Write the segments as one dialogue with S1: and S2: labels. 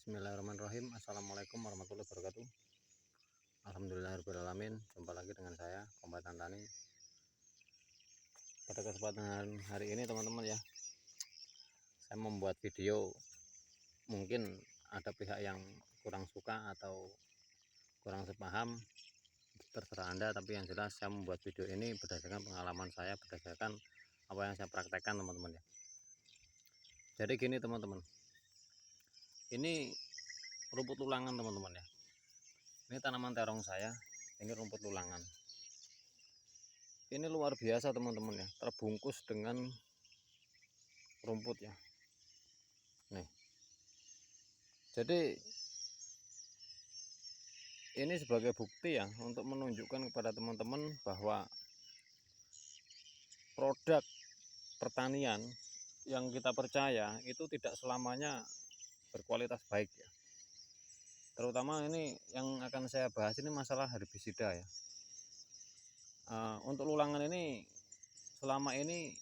S1: Bismillahirrahmanirrahim. Assalamualaikum warahmatullahi wabarakatuh. Alhamdulillahirrahmanirrahim. Jumpa lagi dengan saya, Kombatan Tani. Pada kesempatan hari ini teman-teman ya, saya membuat video. Mungkin ada pihak yang kurang suka atau kurang sepaham, terserah Anda. Tapi yang jelas saya membuat video ini berdasarkan pengalaman saya, berdasarkan apa yang saya praktekkan teman-teman ya. Jadi gini teman-teman, ini rumput tulangan teman-teman ya. Ini tanaman terong saya, ini rumput tulangan. Ini luar biasa teman-teman ya, terbungkus dengan rumput ya. Nih. Jadi ini sebagai bukti ya, untuk menunjukkan kepada teman-teman bahwa produk pertanian yang kita percaya itu tidak selamanya berkualitas baik ya. Terutama ini yang akan saya bahas ini masalah herbisida ya. Untuk lulangan ini selama ini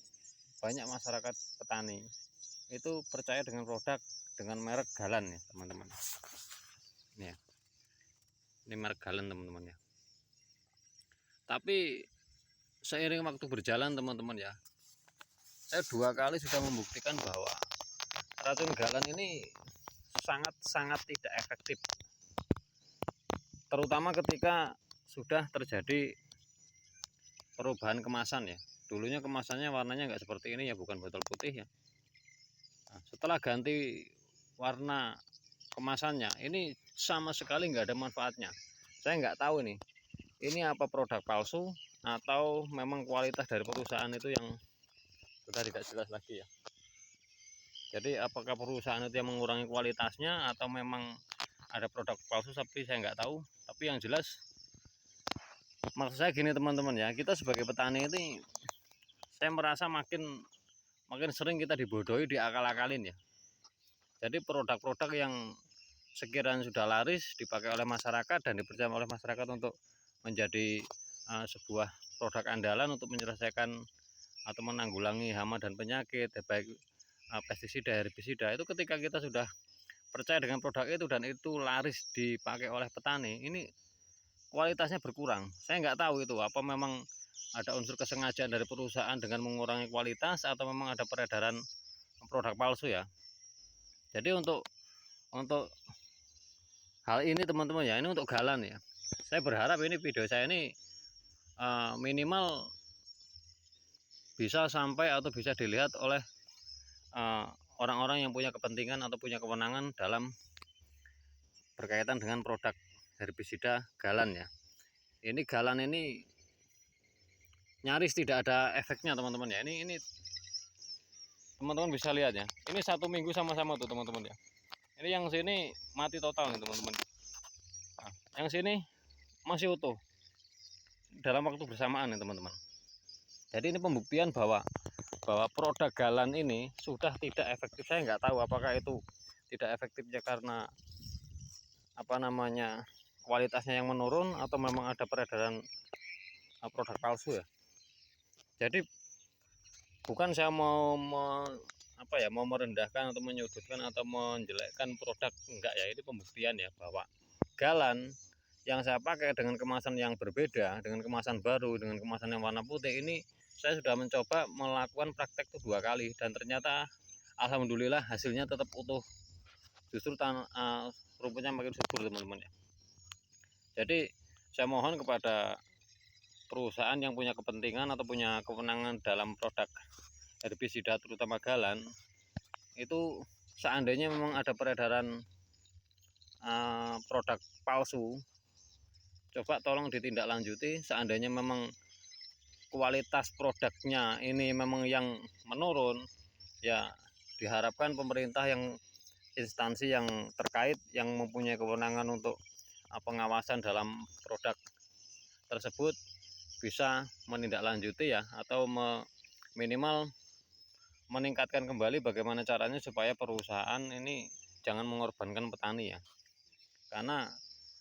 S1: banyak masyarakat petani itu percaya dengan produk dengan merek Galan ya teman-teman. Ini ya, ini merek Galan teman-teman ya. Tapi seiring waktu berjalan teman-teman ya, saya 2 kali sudah membuktikan bahwa racun Galan ini sangat tidak efektif, terutama ketika sudah terjadi perubahan kemasan ya. Dulunya kemasannya warnanya nggak seperti ini ya, bukan botol putih ya. Nah, setelah ganti warna kemasannya, ini sama sekali nggak ada manfaatnya. Saya nggak tahu nih, ini apa produk palsu atau memang kualitas dari perusahaan itu yang sudah tidak jelas lagi ya. Jadi apakah perusahaan itu yang mengurangi kualitasnya atau memang ada produk palsu, tapi saya nggak tahu. Tapi yang jelas maksud saya gini teman-teman ya, kita sebagai petani ini saya merasa makin sering kita dibodohi, diakal-akalin ya. Jadi produk-produk yang sekiranya sudah laris dipakai oleh masyarakat dan dipercaya oleh masyarakat untuk menjadi sebuah produk andalan untuk menyelesaikan atau menanggulangi hama dan penyakit, baik pestisida, herbisida, itu ketika kita sudah percaya dengan produk itu dan itu laris dipakai oleh petani, ini kualitasnya berkurang. Saya nggak tahu itu apa memang ada unsur kesengajaan dari perusahaan dengan mengurangi kualitas atau memang ada peredaran produk palsu ya. Jadi untuk hal ini teman-teman ya, ini untuk Galan ya, saya berharap ini video saya ini minimal bisa sampai atau bisa dilihat oleh orang-orang yang punya kepentingan atau punya kewenangan dalam berkaitan dengan produk herbisida Galan ya. Ini Galan ini nyaris tidak ada efeknya teman-teman ya. Ini teman-teman bisa lihat ya, ini 1 minggu sama-sama tuh teman-teman ya. Ini yang sini mati total nih teman-teman. Nah, yang sini masih utuh dalam waktu bersamaan nih teman-teman. Jadi ini pembuktian bahwa produk Galan ini sudah tidak efektif. Saya nggak tahu apakah itu tidak efektifnya karena apa namanya kualitasnya yang menurun atau memang ada peredaran produk palsu ya. Jadi bukan saya mau merendahkan atau menyudutkan atau menjelekkan produk, enggak ya. Ini pembuktian ya bahwa Galan yang saya pakai dengan kemasan yang berbeda, dengan kemasan baru, dengan kemasan yang warna putih ini, saya sudah mencoba melakukan praktek itu 2 kali dan ternyata alhamdulillah hasilnya tetap utuh. Justru rumputnya makin subur teman-teman ya. Jadi saya mohon kepada perusahaan yang punya kepentingan atau punya kewenangan dalam produk herbisida terutama Galan, itu seandainya memang ada peredaran produk palsu, coba tolong ditindaklanjuti. Seandainya memang kualitas produknya ini memang yang menurun ya, diharapkan pemerintah yang instansi yang terkait yang mempunyai kewenangan untuk pengawasan dalam produk tersebut bisa menindaklanjuti ya, atau minimal meningkatkan kembali bagaimana caranya supaya perusahaan ini jangan mengorbankan petani ya. Karena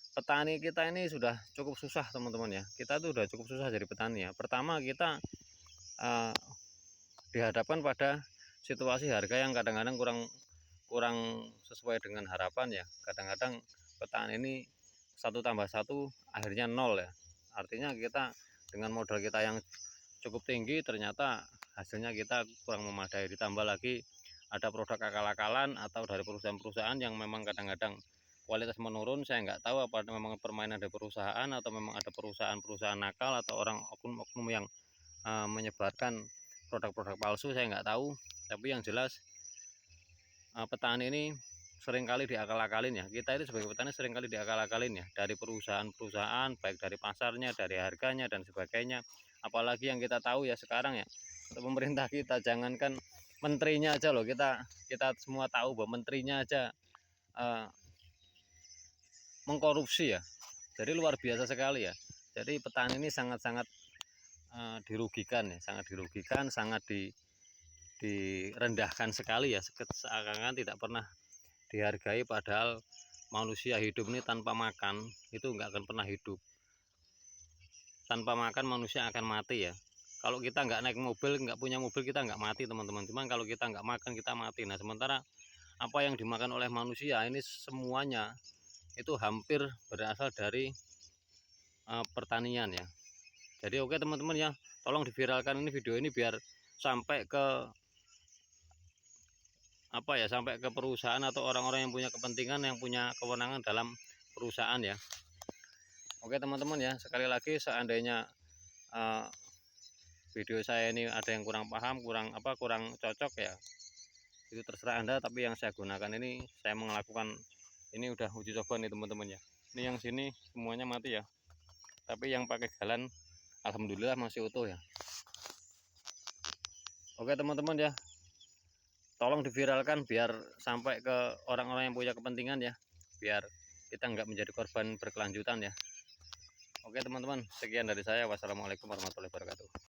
S1: petani kita ini sudah cukup susah teman-teman ya. Kita tuh sudah cukup susah jadi petani ya. Pertama kita dihadapkan pada situasi harga yang kadang-kadang kurang sesuai dengan harapan ya. Kadang-kadang petani ini 1+1 akhirnya 0 ya. Artinya kita dengan modal kita yang cukup tinggi ternyata hasilnya kita kurang memadai. Ditambah lagi ada produk akal-akalan atau dari perusahaan-perusahaan yang memang kadang-kadang kualitas menurun. Saya nggak tahu apa memang permainan dari perusahaan atau memang ada perusahaan-perusahaan nakal atau orang oknum-oknum yang menyebarkan produk-produk palsu, saya nggak tahu. Tapi yang jelas petani ini seringkali diakal-akalin ya. Kita itu sebagai petani seringkali diakal-akalin ya, dari perusahaan-perusahaan, baik dari pasarnya, dari harganya dan sebagainya. Apalagi yang kita tahu ya sekarang ya, untuk pemerintah kita, jangankan menterinya aja loh, kita semua tahu bahwa menterinya aja mengkorupsi ya. Jadi luar biasa sekali ya. Jadi petani ini sangat-sangat dirugikan ya, sangat dirugikan, sangat direndahkan sekali ya, seakan-akan tidak pernah dihargai. Padahal manusia hidup ini tanpa makan itu nggak akan pernah hidup. Tanpa makan manusia akan mati ya. Kalau kita nggak naik mobil, nggak punya mobil, kita nggak mati teman-teman. Cuman kalau kita nggak makan, kita mati. Nah sementara apa yang dimakan oleh manusia ini semuanya itu hampir berasal dari pertanian ya. Jadi oke teman-teman ya, tolong diviralkan ini video ini biar sampai ke sampai ke perusahaan atau orang-orang yang punya kepentingan, yang punya kewenangan dalam perusahaan ya. Oke teman-teman ya, sekali lagi seandainya video saya ini ada yang kurang paham, kurang cocok ya, itu terserah Anda. Tapi yang saya gunakan ini, saya melakukan ini udah uji coba nih teman-teman ya. Ini yang sini semuanya mati ya, tapi yang pakai galan alhamdulillah masih utuh ya. Oke teman-teman ya, tolong diviralkan biar sampai ke orang-orang yang punya kepentingan ya, biar kita nggak menjadi korban berkelanjutan ya. Oke teman-teman, sekian dari saya. Wassalamualaikum warahmatullahi wabarakatuh.